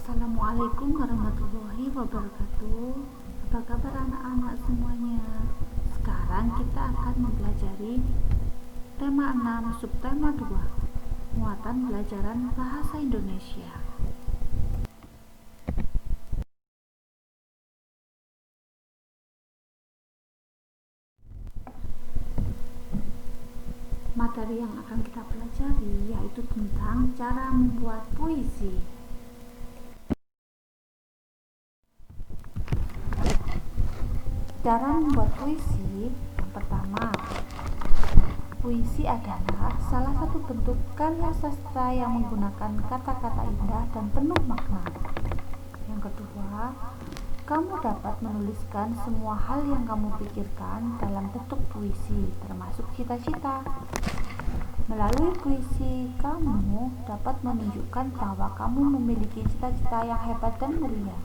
Assalamualaikum warahmatullahi wabarakatuh. Apa kabar anak-anak semuanya? Sekarang kita akan mempelajari tema 6 subtema 2, muatan pelajaran bahasa Indonesia. Materi yang akan kita pelajari yaitu tentang cara membuat puisi. Cara membuat puisi yang pertama, puisi adalah salah satu bentuk karya sastra yang menggunakan kata-kata indah dan penuh makna. Yang kedua, kamu dapat menuliskan semua hal yang kamu pikirkan dalam bentuk puisi, termasuk cita-cita. Melalui puisi, kamu dapat menunjukkan bahwa kamu memiliki cita-cita yang hebat dan mulia.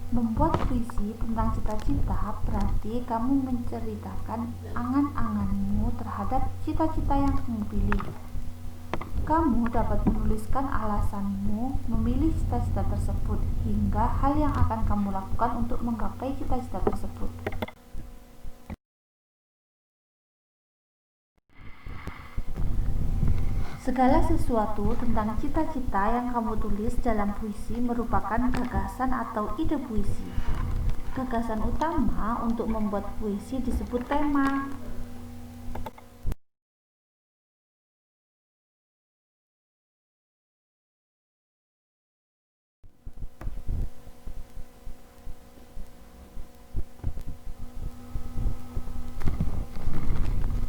Membuat puisi tentang cita-cita berarti kamu menceritakan angan-anganmu terhadap cita-cita yang kamu pilih. Kamu dapat menuliskan alasanmu memilih cita-cita tersebut hingga hal yang akan kamu lakukan untuk menggapai cita-cita tersebut. Segala sesuatu tentang cita-cita yang kamu tulis dalam puisi merupakan gagasan atau ide puisi. Gagasan utama untuk membuat puisi disebut tema.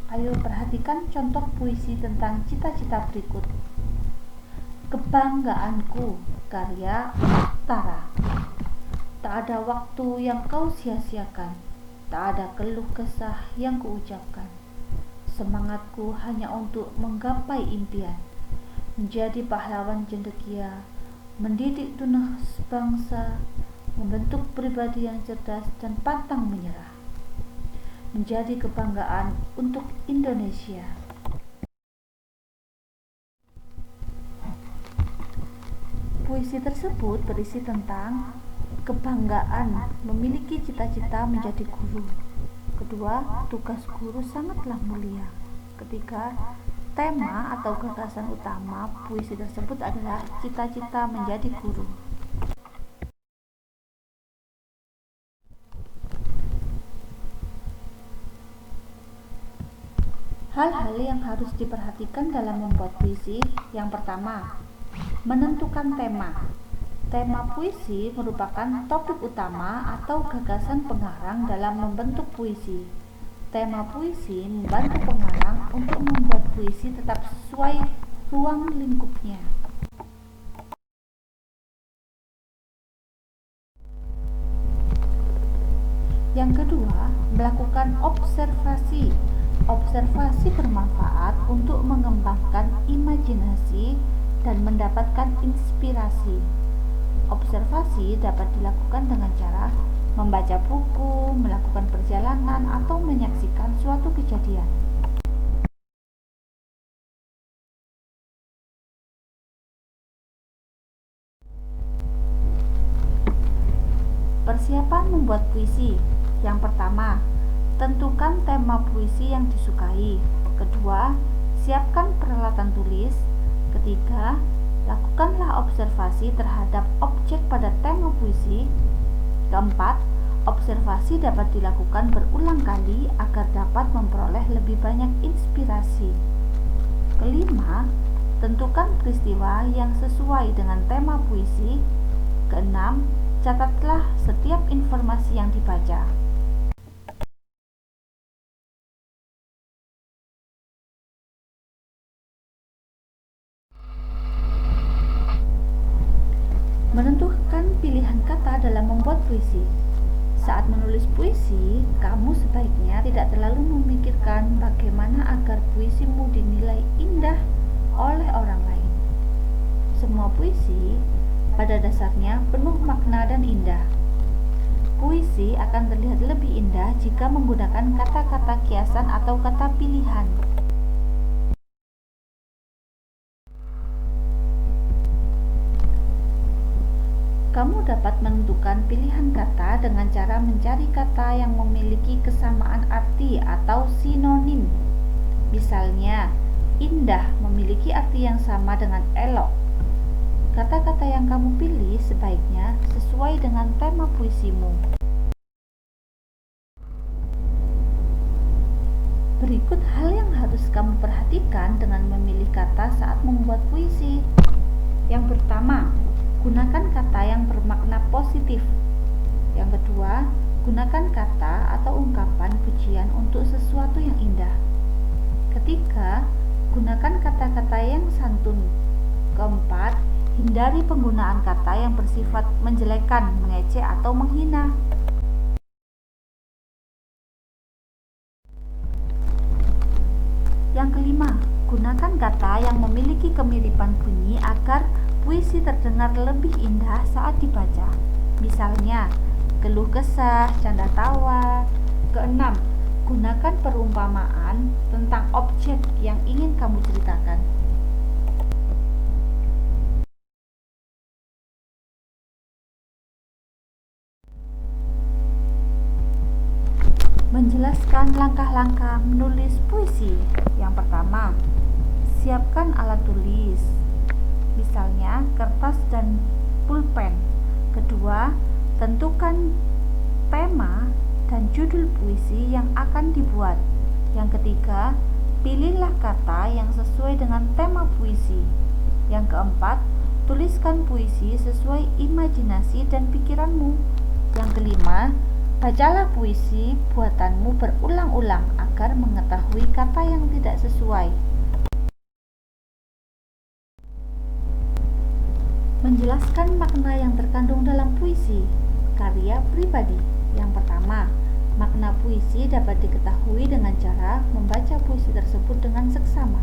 Ayo perhatikan contoh puisi tentang cita-cita berikut. Kebanggaanku, karya Tara. Tak ada waktu yang kau sia-siakan, tak ada keluh kesah yang kuucapkan. Semangatku hanya untuk menggapai impian, menjadi pahlawan cendekia, mendidik tunas bangsa, membentuk pribadi yang cerdas dan pantang menyerah, menjadi kebanggaan untuk Indonesia. Puisi tersebut berisi tentang kebanggaan memiliki cita-cita menjadi guru. Kedua, tugas guru sangatlah mulia. Ketiga, tema atau gagasan utama puisi tersebut adalah cita-cita menjadi guru. Hal-hal yang harus diperhatikan dalam membuat puisi. Yang pertama, menentukan tema. Tema puisi merupakan topik utama atau gagasan pengarang dalam membentuk puisi. Tema puisi membantu pengarang untuk membuat puisi tetap sesuai ruang lingkupnya. Yang kedua, melakukan observasi. Observasi bermanfaat untuk mengembangkan imajinasi dan mendapatkan inspirasi. Observasi dapat dilakukan dengan cara membaca buku, melakukan perjalanan, atau menyaksikan suatu kejadian. Persiapan membuat puisi. Yang pertama, tentukan tema puisi yang disukai. Kedua, siapkan peralatan tulis. Ketiga, lakukanlah observasi terhadap objek pada tema puisi. Keempat, observasi dapat dilakukan berulang kali agar dapat memperoleh lebih banyak inspirasi. Kelima, tentukan peristiwa yang sesuai dengan tema puisi. Keenam, catatlah setiap informasi yang dibaca. Menentukan pilihan kata dalam membuat puisi. Saat menulis puisi, kamu sebaiknya tidak terlalu memikirkan bagaimana agar puisimu dinilai indah oleh orang lain. Semua puisi pada dasarnya penuh makna dan indah. Puisi akan terlihat lebih indah jika menggunakan kata-kata kiasan atau kata pilihan. Kamu dapat menentukan pilihan kata dengan cara mencari kata yang memiliki kesamaan arti atau sinonim. Misalnya, indah memiliki arti yang sama dengan elok. Kata-kata yang kamu pilih sebaiknya sesuai dengan tema puisimu. Berikut hal yang harus kamu perhatikan dengan memilih kata saat membuat puisi. Yang pertama, gunakan kata yang bermakna positif. Yang kedua, gunakan kata atau ungkapan pujian untuk sesuatu yang indah. Ketiga, gunakan kata-kata yang santun. Keempat, hindari penggunaan kata yang bersifat menjelekkan, mengejek, atau menghina. Yang kelima, gunakan kata yang memiliki kemiripan bunyi agar puisi terdengar lebih indah saat dibaca. Misalnya, keluh kesah, canda tawa. Keenam, gunakan perumpamaan tentang objek yang ingin kamu ceritakan. Menjelaskan langkah-langkah menulis puisi. Yang pertama, siapkan alat tulis, misalnya kertas dan pulpen. Kedua, tentukan tema dan judul puisi yang akan dibuat. Yang ketiga, pilihlah kata yang sesuai dengan tema puisi. Yang keempat, tuliskan puisi sesuai imajinasi dan pikiranmu. Yang kelima, bacalah puisi buatanmu berulang-ulang agar mengetahui kata yang tidak sesuai. Menjelaskan makna yang terkandung dalam puisi. Karya pribadi. Yang pertama, makna puisi dapat diketahui dengan cara membaca puisi tersebut dengan seksama.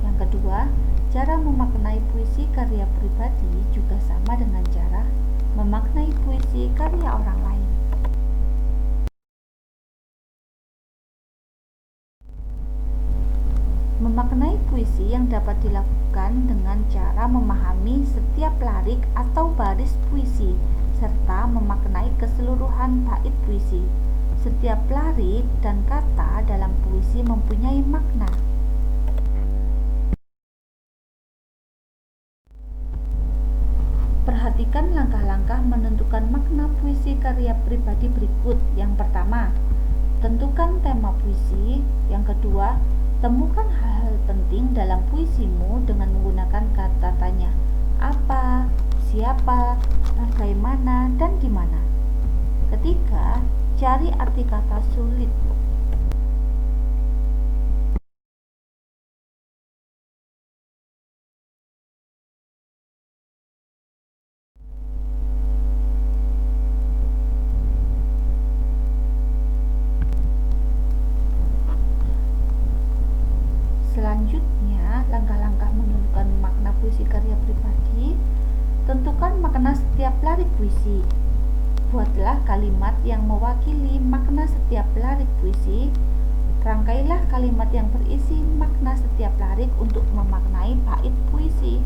Yang kedua, cara memaknai puisi karya pribadi juga sama dengan cara memaknai puisi karya orang lain. Memaknai puisi yang dapat dilakukan dengan cara memahami setiap larik atau baris puisi, serta memaknai keseluruhan bait puisi. Setiap larik dan kata dalam puisi mempunyai makna. Perhatikan langkah-langkah menentukan makna puisi karya pribadi berikut. Yang pertama, tentukan tema puisi. Yang kedua, temukan hal-hal penting dalam puisimu dengan menggunakan kata tanya, apa, siapa, bagaimana, dan di mana. Ketiga, cari arti kata sulit. Selanjutnya, langkah-langkah menentukan makna puisi karya pribadi. Tentukan makna setiap larik puisi. Buatlah kalimat yang mewakili makna setiap larik puisi. Rangkailah kalimat yang berisi makna setiap larik untuk memaknai bait puisi.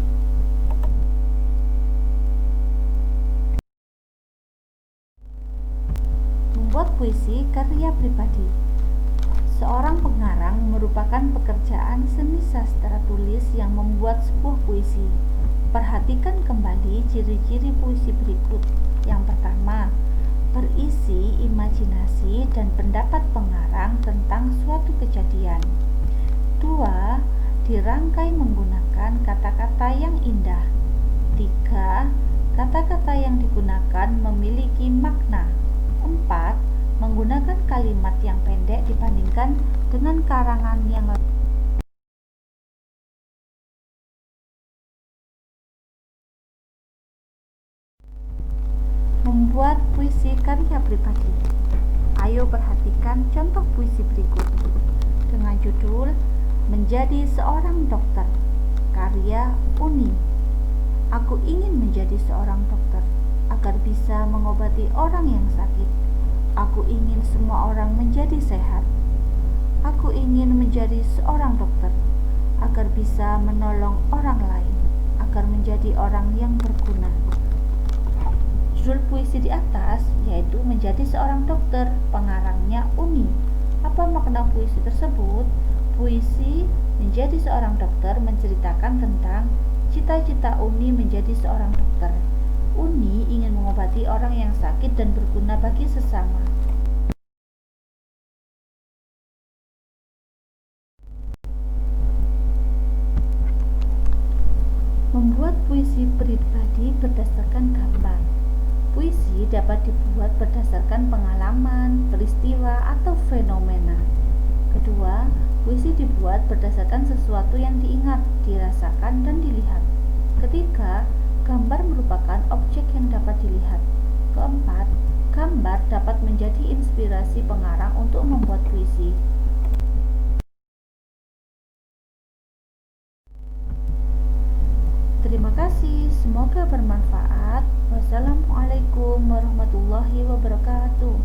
Membuat puisi karya pribadi. Seorang pengarang merupakan pekerjaan seni sastra tulis yang membuat sebuah puisi. Perhatikan kembali ciri-ciri puisi berikut. Yang pertama, berisi imajinasi dan pendapat pengarang tentang suatu kejadian. 2. Dirangkai menggunakan kata-kata yang indah. 3. Kata-kata yang digunakan memiliki makna. 4. Menggunakan kalimat yang pendek dibandingkan dengan karangan yang lain. Membuat puisi karya pribadi. Ayo perhatikan contoh puisi berikut dengan judul Menjadi Seorang Dokter, karya Uni. Aku ingin menjadi seorang dokter agar bisa mengobati orang yang sakit. Aku ingin semua orang menjadi sehat. Aku ingin menjadi seorang dokter agar bisa menolong orang lain, agar menjadi orang yang berguna. Judul puisi di atas yaitu Menjadi Seorang Dokter, pengarangnya Uni. Apa makna puisi tersebut? Puisi Menjadi Seorang Dokter menceritakan tentang cita-cita Uni menjadi seorang dokter. Uni ingin mengobati orang yang sakit dan berguna bagi sesama. Membuat puisi pribadi berdasarkan gambar. Puisi dapat dibuat berdasarkan pengalaman, peristiwa, atau fenomena. Kedua, puisi dibuat berdasarkan sesuatu yang diingat, dirasakan, dan dilihat. Ketiga, gambar merupakan objek yang dapat dilihat. Keempat, gambar dapat menjadi inspirasi pengarang untuk membuat puisi. Terima kasih, semoga bermanfaat. Wassalamualaikum warahmatullahi wabarakatuh.